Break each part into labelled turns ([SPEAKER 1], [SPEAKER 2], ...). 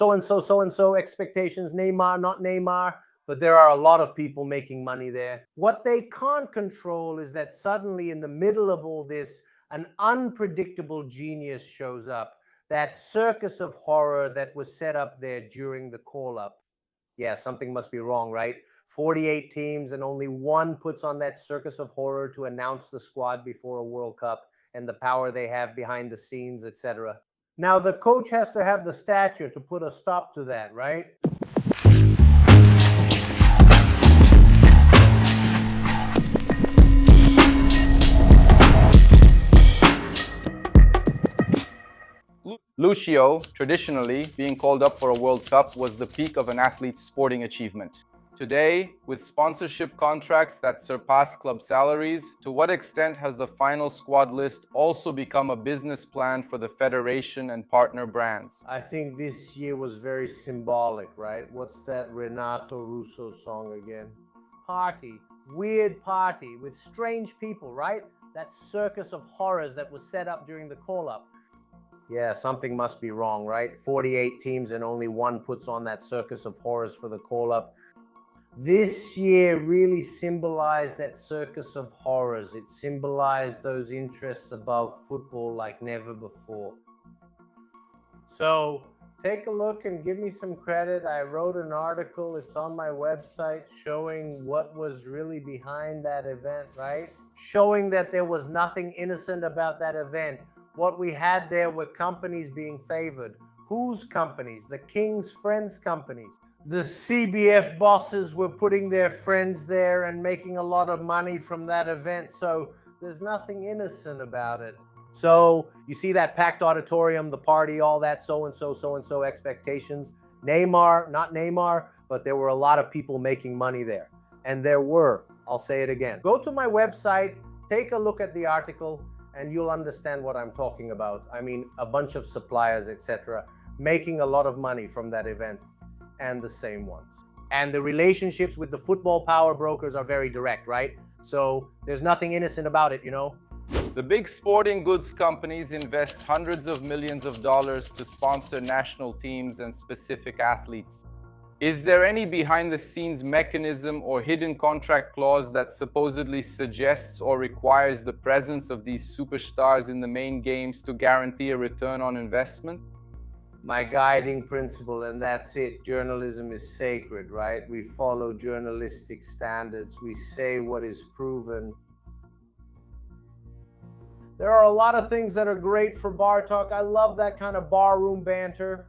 [SPEAKER 1] so-and-so expectations, Neymar, not Neymar, but there are a lot of people making money there. What they can't control is that suddenly in the middle of all this, an unpredictable genius shows up. That circus of horror that was set up there during the call-up. Yeah, something must be wrong, right? 48 teams and only one puts on that circus of horror to announce the squad before a World Cup and the power they have behind the scenes, etc. Now, the coach has to have the stature to put a stop to that, right?
[SPEAKER 2] Lúcio, traditionally, being called up for a World Cup was the peak of an athlete's sporting achievement. Today, with sponsorship contracts that surpass club salaries, to what extent has the final squad list also become a business plan for the federation and partner brands?
[SPEAKER 1] I think this year was very symbolic, right? What's that Renato Russo song again? Party, weird party with strange people, right? That circus of horrors that was set up during the call-up. Yeah, something must be wrong, right? 48 teams and only one puts on that circus of horrors for the call-up. This year really symbolized that circus of horrors. It symbolized those interests above football like never before. So take a look and give me some credit. I wrote an article, it's on my website, showing what was really behind that event, right? Showing that there was nothing innocent about that event. What we had there were companies being favored. Whose companies? The King's friends companies. The CBF bosses were putting their friends there and making a lot of money from that event. So there's nothing innocent about it. So you see that packed auditorium, the party, all that so-and-so expectations. Neymar, not Neymar, but there were a lot of people making money there. And there were, I'll say it again. Go to my website, take a look at the article, and you'll understand what I'm talking about. I mean, a bunch of suppliers, etc., making a lot of money from that event, and the same ones. And the relationships with the football power brokers are very direct, right? So there's nothing innocent about it, you know?
[SPEAKER 2] The big sporting goods companies invest hundreds of millions of dollars to sponsor national teams and specific athletes. Is there any behind-the-scenes mechanism or hidden contract clause that supposedly suggests or requires the presence of these superstars in the main games to guarantee a return on investment?
[SPEAKER 1] My guiding principle, and that's it. Journalism is sacred, right? We follow journalistic standards. We say what is proven. There are a lot of things that are great for bar talk. I love that kind of barroom banter.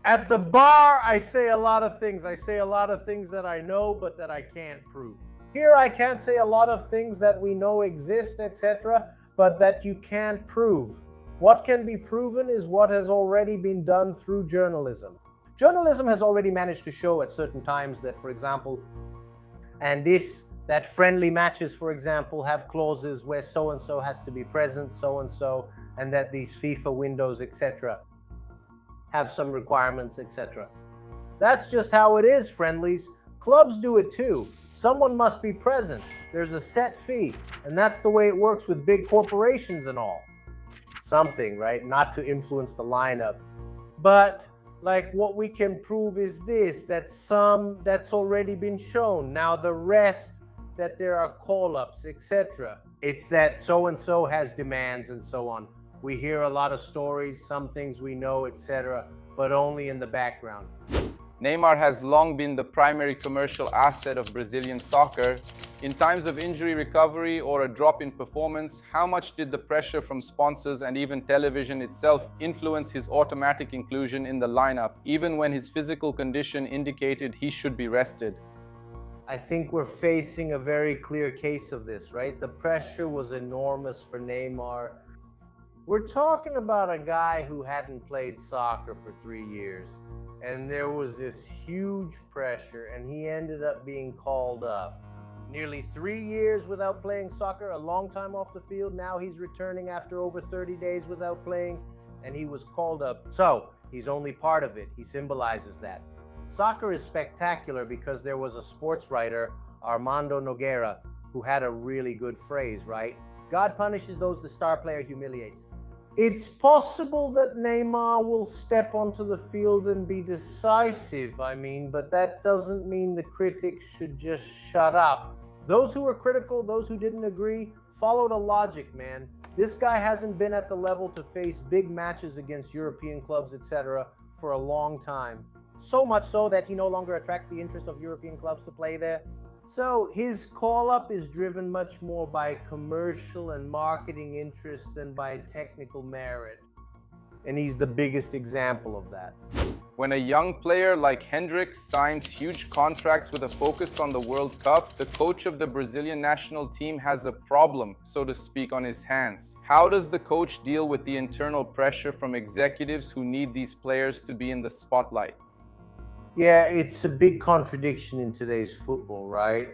[SPEAKER 1] At the bar, I say a lot of things. I say a lot of things that I know, but that I can't prove. Here, I can't say a lot of things that we know exist, etc., but that you can't prove. What can be proven is what has already been done through journalism. Journalism has already managed to show at certain times that, for example, that friendly matches, for example, have clauses where so-and-so has to be present, so-and-so, and that these FIFA windows, etc., have some requirements, etc. That's just how it is, friendlies. Clubs do it too. Someone must be present. There's a set fee, and that's the way it works with big corporations and all. Something, right? Not to influence the lineup. But like what we can prove is this, that's already been shown. Now the rest, that there are call-ups, etc. It's that so-and-so has demands and so on. We hear a lot of stories, some things we know, etc., but only in the background.
[SPEAKER 2] Neymar has long been the primary commercial asset of Brazilian soccer. In times of injury recovery or a drop in performance, how much did the pressure from sponsors and even television itself influence his automatic inclusion in the lineup, even when his physical condition indicated he should be rested?
[SPEAKER 1] I think we're facing a very clear case of this, right? The pressure was enormous for Neymar. We're talking about a guy who hadn't played soccer for 3 years, and there was this huge pressure, and he ended up being called up. Nearly 3 years without playing soccer, a long time off the field. Now he's returning after over 30 days without playing, and he was called up. So he's only part of it. He symbolizes that. Soccer is spectacular because there was a sports writer, Armando Nogueira, who had a really good phrase, right? God punishes those the star player humiliates. It's possible that Neymar will step onto the field and be decisive, but that doesn't mean the critics should just shut up. Those who were critical, those who didn't agree, followed a logic, man. This guy hasn't been at the level to face big matches against European clubs, etc., for a long time. So much so that he no longer attracts the interest of European clubs to play there. So his call-up is driven much more by commercial and marketing interest than by technical merit. And he's the biggest example of that.
[SPEAKER 2] When a young player like Hendrix signs huge contracts with a focus on the World Cup, the coach of the Brazilian national team has a problem, so to speak, on his hands. How does the coach deal with the internal pressure from executives who need these players to be in the spotlight?
[SPEAKER 1] Yeah, it's a big contradiction in today's football, right?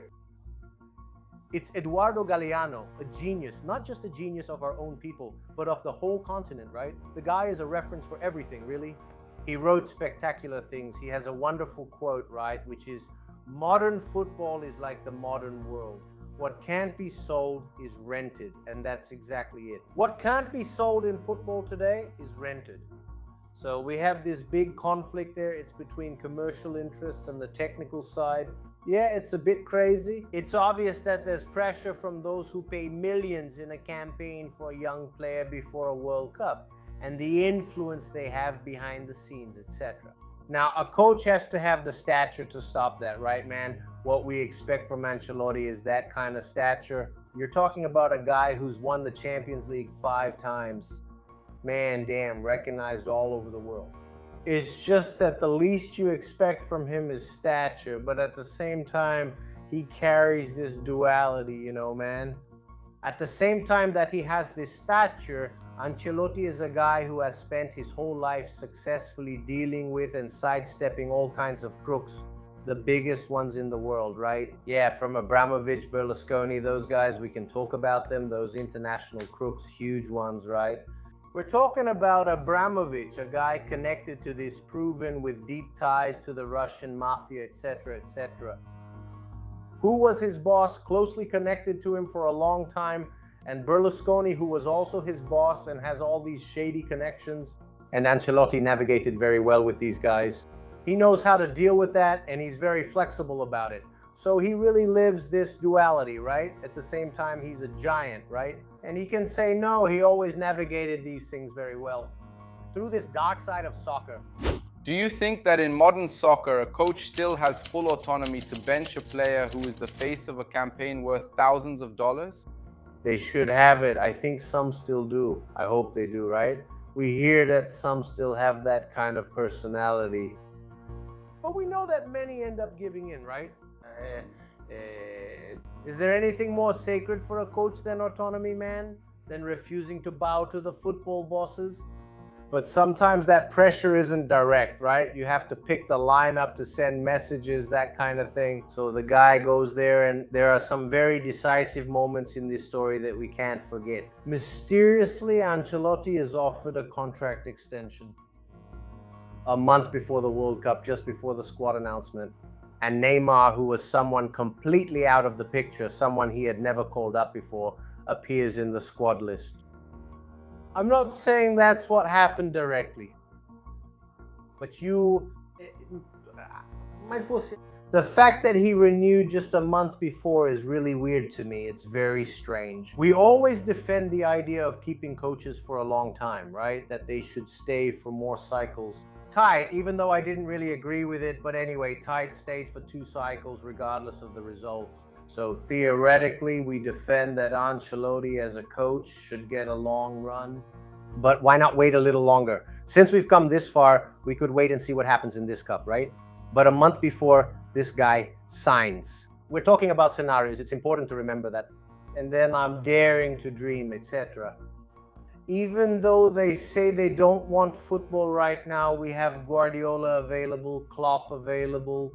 [SPEAKER 1] It's Eduardo Galeano, a genius, not just a genius of our own people, but of the whole continent, right? The guy is a reference for everything, really. He wrote spectacular things. He has a wonderful quote, right? Which is, modern football is like the modern world. What can't be sold is rented, and that's exactly it. What can't be sold in football today is rented. So we have this big conflict there. It's between commercial interests and the technical side. Yeah, it's a bit crazy. It's obvious that there's pressure from those who pay millions in a campaign for a young player before a World Cup, and the influence they have behind the scenes, etc. Now, a coach has to have the stature to stop that, right, man? What we expect from Ancelotti is that kind of stature. You're talking about a guy who's won the Champions League 5 times. Man, damn, recognized all over the world. It's just that the least you expect from him is stature, but at the same time, he carries this duality, man. At the same time that he has this stature, Ancelotti is a guy who has spent his whole life successfully dealing with and sidestepping all kinds of crooks, the biggest ones in the world, right? Yeah, from Abramovich, Berlusconi, those guys, we can talk about them, those international crooks, huge ones, right? We're talking about Abramovich, a guy connected to this proven with deep ties to the Russian mafia, etc., etc. Who was his boss, closely connected to him for a long time, and Berlusconi, who was also his boss and has all these shady connections. And Ancelotti navigated very well with these guys. He knows how to deal with that, and he's very flexible about it. So he really lives this duality, right? At the same time, he's a giant, right? And he can say no. He always navigated these things very well through this dark side of soccer.
[SPEAKER 2] Do you think that in modern soccer, a coach still has full autonomy to bench a player who is the face of a campaign worth thousands of dollars?
[SPEAKER 1] They should have it. I think some still do. I hope they do, right? We hear that some still have that kind of personality. But we know that many end up giving in, right? Is there anything more sacred for a coach than autonomy, man? Than refusing to bow to the football bosses? But sometimes that pressure isn't direct, right? You have to pick the lineup to send messages, that kind of thing. So the guy goes there, and there are some very decisive moments in this story that we can't forget. Mysteriously, Ancelotti is offered a contract extension a month before the World Cup, just before the squad announcement. And Neymar, who was someone completely out of the picture, someone he had never called up before, appears in the squad list. I'm not saying that's what happened directly, but you might as well say the fact that he renewed just a month before is really weird to me. It's very strange. We always defend the idea of keeping coaches for a long time, right? That they should stay for more cycles. Tite, even though I didn't really agree with it, but anyway, Tite stayed for 2 cycles regardless of the results. So theoretically, we defend that Ancelotti as a coach should get a long run. But why not wait a little longer? Since we've come this far, we could wait and see what happens in this cup, right? But a month before, this guy signs. We're talking about scenarios. It's important to remember that. And then I'm daring to dream, etc. Even though they say they don't want football right now, we have Guardiola available, Klopp available.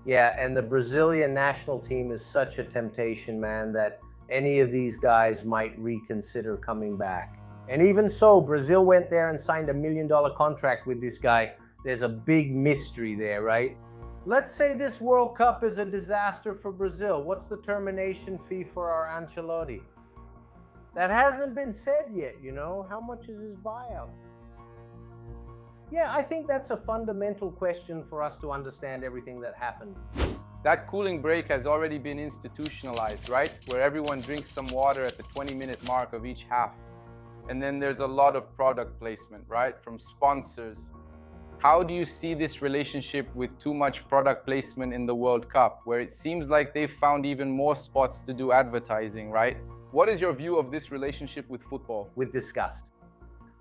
[SPEAKER 1] Yeah, and the Brazilian national team is such a temptation, man, that any of these guys might reconsider coming back. And even so, Brazil went there and signed $1 million contract with this guy. There's a big mystery there, right? Let's say this World Cup is a disaster for Brazil. What's the termination fee for our Ancelotti? That hasn't been said yet, you know? How much is his buyout? Yeah, I think that's a fundamental question for us to understand everything that happened.
[SPEAKER 2] That cooling break has already been institutionalized, right? Where everyone drinks some water at the 20-minute mark of each half. And then there's a lot of product placement, right? From sponsors. How do you see this relationship with too much product placement in the World Cup, where it seems like they've found even more spots to do advertising, right? What is your view of this relationship with football?
[SPEAKER 1] With disgust.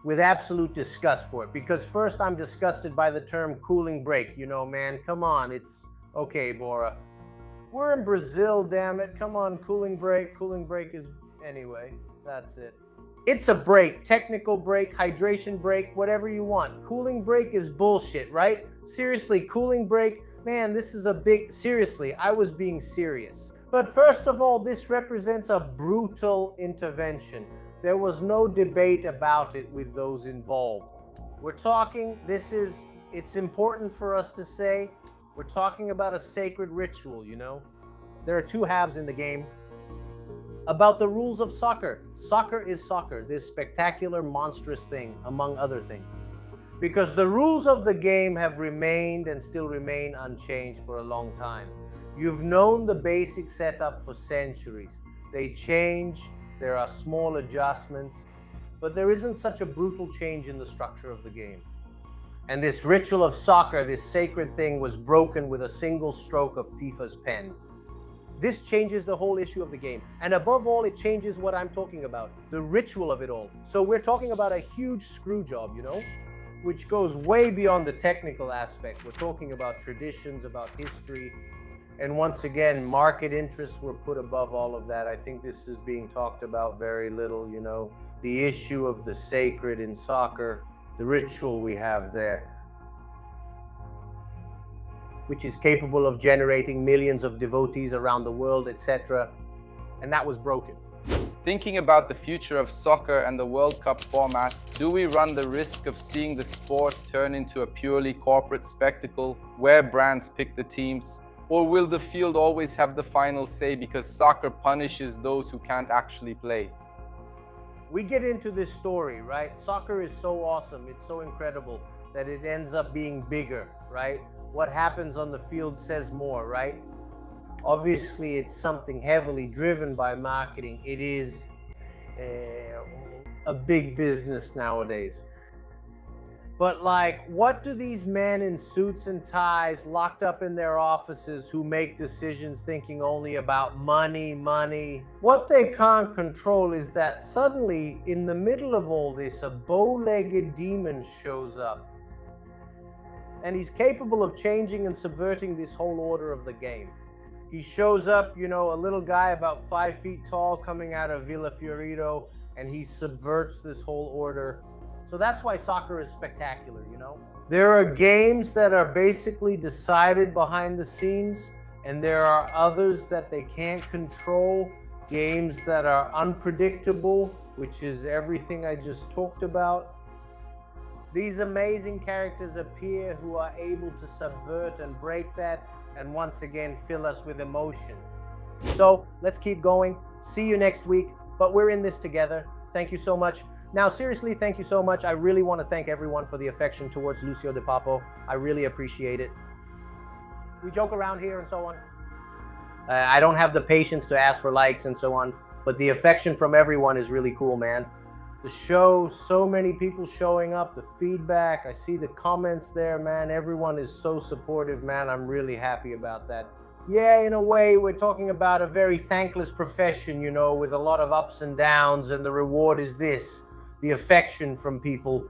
[SPEAKER 1] With absolute disgust for it. Because first, I'm disgusted by the term cooling break. You know, man, come on. It's okay, Bora. We're in Brazil, damn it. Come on, cooling break. Cooling break is... Anyway, that's it. It's a break, technical break, hydration break, whatever you want. Cooling break is bullshit, right? Seriously, cooling break, man, this is a big... Seriously, I was being serious. But first of all, this represents a brutal intervention. There was no debate about it with those involved. We're talking, it's important for us to say, we're talking about a sacred ritual, you know? There are two halves in the game. About the rules of soccer. Soccer is soccer, this spectacular, monstrous thing, among other things. Because the rules of the game have remained and still remain unchanged for a long time. You've known the basic setup for centuries. They change, there are small adjustments, but there isn't such a brutal change in the structure of the game. And this ritual of soccer, this sacred thing, was broken with a single stroke of FIFA's pen. This changes the whole issue of the game. And above all, it changes what I'm talking about, the ritual of it all. So we're talking about a huge screw job, you know, which goes way beyond the technical aspect. We're talking about traditions, about history. And once again, market interests were put above all of that. I think this is being talked about very little, you know, the issue of the sacred in soccer, the ritual we have there, which is capable of generating millions of devotees around the world, etc. And that was broken.
[SPEAKER 2] Thinking about the future of soccer and the World Cup format, do we run the risk of seeing the sport turn into a purely corporate spectacle where brands pick the teams? Or will the field always have the final say because soccer punishes those who can't actually play?
[SPEAKER 1] We get into this story, right? Soccer is so awesome, it's so incredible that it ends up being bigger, right? What happens on the field says more, right? Obviously, it's something heavily driven by marketing. It is a big business nowadays. But like, what do these men in suits and ties locked up in their offices who make decisions thinking only about money, what they can't control is that suddenly, in the middle of all this, a bow-legged demon shows up. And he's capable of changing and subverting this whole order of the game. He shows up, you know, a little guy about 5 feet tall coming out of Villa Fiorito, and he subverts this whole order. So that's why soccer is spectacular, you know? There are games that are basically decided behind the scenes, and there are others that they can't control, games that are unpredictable, which is everything I just talked about. These amazing characters appear who are able to subvert and break that, and once again fill us with emotion. So let's keep going. See you next week, but we're in this together. Thank you so much. Now, seriously, thank you so much. I really want to thank everyone for the affection towards Lúcio de Papo. I really appreciate it. We joke around here and so on. I don't have the patience to ask for likes and so on, but the affection from everyone is really cool, man. The show, so many people showing up, the feedback, I see the comments there, man. Everyone is so supportive, man. I'm really happy about that. Yeah, in a way, we're talking about a very thankless profession, you know, with a lot of ups and downs, and the reward is this, the affection from people.